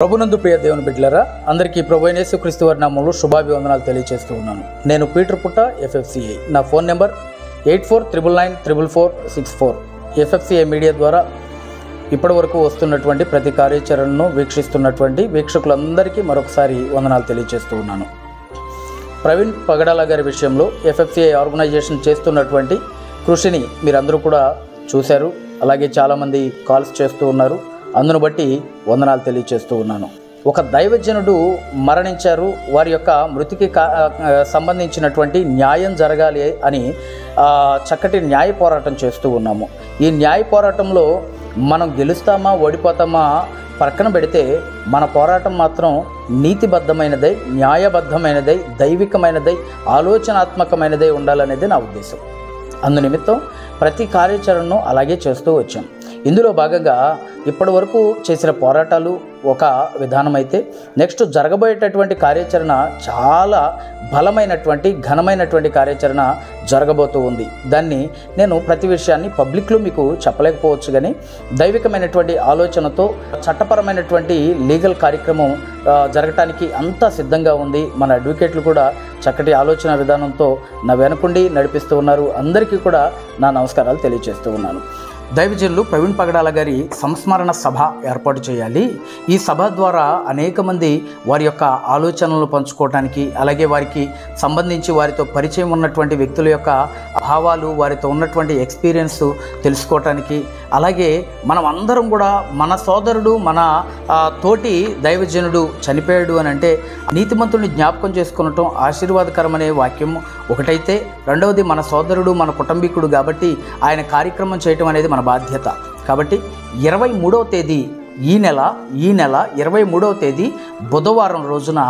ప్రభునందు ప్రియ దేవుని బిడ్డలారా, అందరికీ ప్రభువైన యేసుక్రీస్తు వారి నామములో శుభాభివందనాలు తెలియజేస్తూ ఉన్నాను. నేను పీటర్ పుట్ట, FFCA. నా ఫోన్ నెంబర్ 8499944464. FFCA మీడియా ద్వారా ఇప్పటి వరకు వస్తున్నటువంటి ప్రతి కార్యాచరణను వీక్షిస్తున్నటువంటి వీక్షకులందరికీ మరొకసారి వందనాలు తెలియజేస్తూ ఉన్నాను. ప్రవీణ్ పగడాల గారి విషయంలో FFCA ఆర్గనైజేషన్ చేస్తున్నటువంటి కృషిని మీరందరూ కూడా చూశారు. అలాగే చాలామంది కాల్స్ చేస్తూ ఉన్నారు. అందును బట్టి వందనాలు తెలియజేస్తూ ఉన్నాను. ఒక దైవజనుడు మరణించారు, వారి యొక్క మృతికి సంబంధించినటువంటి న్యాయం జరగాలి అని చక్కటి న్యాయ పోరాటం చేస్తూ ఉన్నాము. ఈ న్యాయ పోరాటంలో మనం గెలుస్తామా ఓడిపోతామా పక్కన పెడితే మన పోరాటం మాత్రం నీతిబద్ధమైనదై, న్యాయబద్ధమైనదై, దైవికమైనదై, ఆలోచనాత్మకమైనదై ఉండాలనేది నా ఉద్దేశం. అందునిమిత్తం ప్రతి కార్యాచరణను అలాగే చేస్తూ వచ్చాం. ఇందులో భాగంగా ఇప్పటి వరకు చేసిన పోరాటాలు ఒక విధానం అయితే, నెక్స్ట్ జరగబోయేటటువంటి కార్యాచరణ చాలా బలమైనటువంటి ఘనమైనటువంటి కార్యాచరణ జరగబోతూ ఉంది. దాన్ని నేను ప్రతి విషయాన్ని పబ్లిక్లో మీకు చెప్పలేకపోవచ్చు, కానీ దైవికమైనటువంటి ఆలోచనతో చట్టపరమైనటువంటి లీగల్ కార్యక్రమం జరగటానికి అంతా సిద్ధంగా ఉంది. మన అడ్వకేట్లు కూడా చక్కటి ఆలోచన విధానంతో నా వెనుకుండి నడిపిస్తూ ఉన్నారు. అందరికీ కూడా నా నమస్కారాలు తెలియజేస్తూ ఉన్నాను. దైవజనులు ప్రవీణ్ పగడాల గారి సంస్మరణ సభ ఏర్పాటు చేయాలి. ఈ సభ ద్వారా అనేక మంది వారి యొక్క ఆలోచనలు పంచుకోవటానికి, అలాగే వారికి సంబంధించి వారితో పరిచయం ఉన్నటువంటి వ్యక్తుల యొక్క భావాలు, వారితో ఉన్నటువంటి ఎక్స్పీరియన్స్ తెలుసుకోవటానికి, అలాగే మనం అందరం కూడా మన సోదరుడు, మన తోటి దైవజనుడు చనిపోయాడు అని అంటే నీతిమంతుడిని జ్ఞాపకం చేసుకునటం ఆశీర్వాదకరమనే వాక్యం ఒకటైతే, రెండవది మన సోదరుడు, మన కుటుంబీకుడు కాబట్టి ఆయన కార్యక్రమం చేయటం అనేది మన బాధ్యత. కాబట్టి 23వ తేదీ ఈ నెల 23వ తేదీ బుధవారం రోజున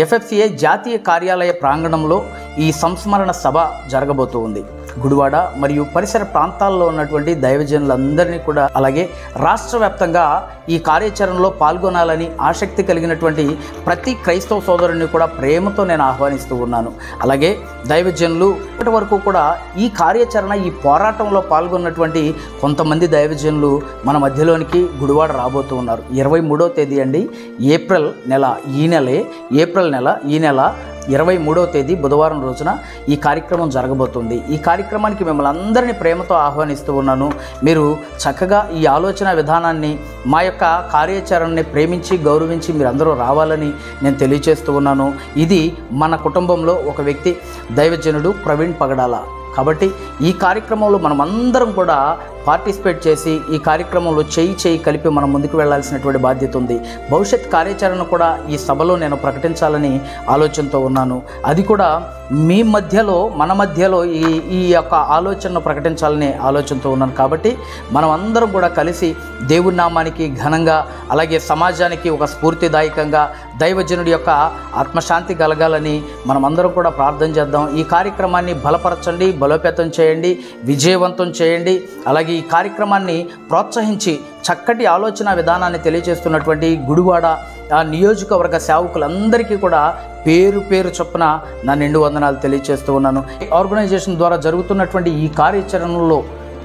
FFCA జాతీయ కార్యాలయ ప్రాంగణంలో ఈ సంస్మరణ సభ జరగబోతూ ఉంది. గుడివాడ మరియు పరిసర ప్రాంతాల్లో ఉన్నటువంటి దైవజనులందరినీ కూడా, అలాగే రాష్ట్ర వ్యాప్తంగా ఈ కార్యాచరణలో పాల్గొనాలని ఆసక్తి కలిగినటువంటి ప్రతి క్రైస్తవ సోదరుని కూడా ప్రేమతో నేను ఆహ్వానిస్తూ ఉన్నాను. అలాగే దైవజనులు ఇప్పటి వరకు కూడా ఈ కార్యాచరణ, ఈ పోరాటంలో పాల్గొన్నటువంటి కొంతమంది దైవజనులు మన మధ్యలోనికి గుడివాడ రాబోతూ ఉన్నారు. 23వ తేదీ అండి, ఏప్రిల్ నెల, ఈ 23వ తేదీ బుధవారం రోజున ఈ కార్యక్రమం జరగబోతుంది. ఈ కార్యక్రమానికి మిమ్మల్ని అందరినీ ప్రేమతో ఆహ్వానిస్తూ ఉన్నాను. మీరు చక్కగా ఈ ఆలోచన విధానాన్ని, మా యొక్క కార్యాచరణని ప్రేమించి గౌరవించి మీరందరూ రావాలని నేను తెలియజేస్తూ ఉన్నాను. ఇది మన కుటుంబంలో ఒక వ్యక్తి, దైవజనుడు ప్రవీణ్ పగడాల. కాబట్టి ఈ కార్యక్రమంలో మనం అందరం కూడా పార్టిసిపేట్ చేసి ఈ కార్యక్రమంలో చేయి కలిపి మనం ముందుకు వెళ్లాల్సినటువంటి బాధ్యత ఉంది. భవిష్యత్ కార్యాచరణ కూడా ఈ సభలో నేను ప్రకటించాలని ఆలోచనతో ఉన్నాను. అది కూడా మీ మధ్యలో, మన మధ్యలో ఈ యొక్క ఆలోచనను ప్రకటించాలనే ఆలోచనతో ఉన్నాను. కాబట్టి మనం అందరం కూడా కలిసి దేవుని నామానికి ఘనంగా, అలాగే సమాజానికి ఒక స్ఫూర్తిదాయకంగా దైవజనుడి యొక్క ఆత్మశాంతి కలగాలని మనం అందరం కూడా ప్రార్థన చేద్దాం. ఈ కార్యక్రమాన్ని బలపరచండి, బలోపేతం చేయండి, విజయవంతం చేయండి. అలాగే ఈ కార్యక్రమాన్ని ప్రోత్సహించి చక్కటి ఆలోచన విధానాన్ని తెలియజేస్తున్నటువంటి గుడివాడ నియోజకవర్గ సేవకులందరికీ కూడా పేరు పేరు చొప్పున నా నిండు వందనాలు తెలియజేస్తూ ఉన్నాను. ఆర్గనైజేషన్ ద్వారా జరుగుతున్నటువంటి ఈ కార్యాచరణలో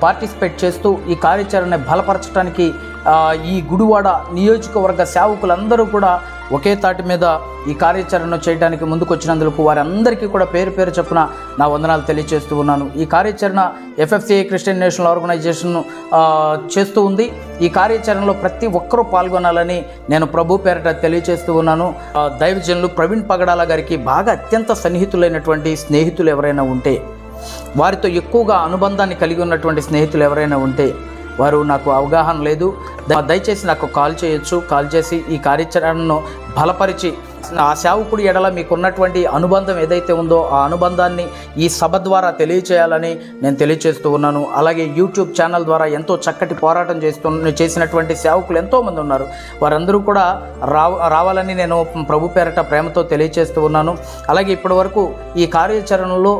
పార్టిసిపేట్ చేస్తూ ఈ కార్యాచరణని బలపరచడానికి ఈ గుడివాడ నియోజకవర్గ సేవకులందరూ కూడా ఒకే తాటి మీద ఈ కార్యాచరణ చేయడానికి ముందుకు వచ్చినందుకు వారందరికీ కూడా పేరు పేరు చొప్పున నా వందనాలు తెలియజేస్తూ ఉన్నాను. ఈ కార్యాచరణ FFCA క్రిస్టియన్ నేషనల్ ఆర్గనైజేషన్ చేస్తూ ఉంది. ఈ కార్యాచరణలో ప్రతి ఒక్కరూ పాల్గొనాలని నేను ప్రభు పేరట తెలియజేస్తూ ఉన్నాను. దైవజనులు ప్రవీణ్ పగడాల గారికి బాగా అత్యంత సన్నిహితులైనటువంటి స్నేహితులు ఎవరైనా ఉంటే, వారితో ఎక్కువగా అనుబంధాన్ని కలిగి ఉన్నటువంటి స్నేహితులు ఎవరైనా ఉంటే, వారు నాకు అవగాహన లేదు, దయచేసి నాకు కాల్ చేయొచ్చు. కాల్ చేసి ఈ కార్యాచరణను బలపరిచి ఆ సేవకుడి ఎడల మీకున్నటువంటి అనుబంధం ఏదైతే ఉందో ఆ అనుబంధాన్ని ఈ సభ ద్వారా తెలియచేయాలని నేను తెలియజేస్తూ ఉన్నాను. అలాగే యూట్యూబ్ ఛానల్ ద్వారా ఎంతో చక్కటి పోరాటం చేసినటువంటి సేవకులు ఎంతోమంది ఉన్నారు. వారందరూ కూడా రావాలని నేను ప్రభు పేరట ప్రేమతో తెలియజేస్తూ ఉన్నాను. అలాగే ఇప్పటి వరకు ఈ కార్యాచరణలో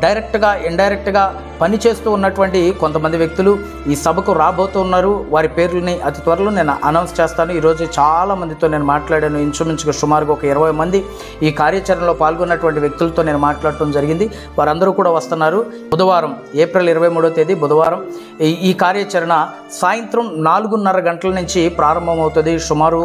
డైరెక్ట్గా, ఇండైరెక్ట్గా పనిచేస్తూ ఉన్నటువంటి కొంతమంది వ్యక్తులు ఈ సభకు రాబోతున్నారు. వారి పేర్లని అతి త్వరలో నేను అనౌన్స్ చేస్తాను. ఈరోజు చాలా మందితో నేను మాట్లాడాను. ఇంచుమించుగా సుమారుగా ఒక 20 మంది ఈ కార్యాచరణలో పాల్గొన్నటువంటి వ్యక్తులతో నేను మాట్లాడటం జరిగింది. వారందరూ కూడా వస్తున్నారు. బుధవారం ఏప్రిల్ 23వ తేదీ బుధవారం ఈ కార్యాచరణ సాయంత్రం 4:30 గంటల నుంచి ప్రారంభమవుతుంది. సుమారు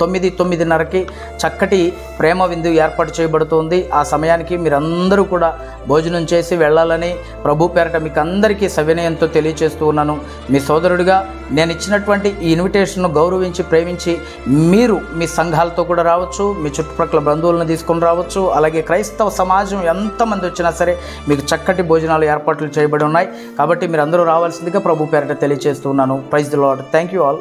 9:30కి చక్కటి ప్రేమ విందు ఏర్పాటు చేయబడుతుంది. ఆ సమయానికి మీరందరూ కూడా భోజనం చేసి వెళ్ళాలని ప్రభు పేరట మీకు అందరికీ సవినయంతో తెలియజేస్తూ ఉన్నాను. మీ సోదరుడిగా నేను ఇచ్చినటువంటి ఈ ఇన్విటేషన్ను గౌరవించి ప్రేమించి మీరు మీ సంఘాలతో కూడా రావచ్చు, మీ చుట్టుపక్కల బంధువులను తీసుకొని రావచ్చు. అలాగే క్రైస్తవ సమాజం ఎంతమంది వచ్చినా సరే మీకు చక్కటి భోజనాలు ఏర్పాట్లు చేయబడి ఉన్నాయి. కాబట్టి మీరు అందరూ రావాల్సిందిగా ప్రభు పేరట తెలియజేస్తూ ఉన్నాను. Praise the lord. Thank you all.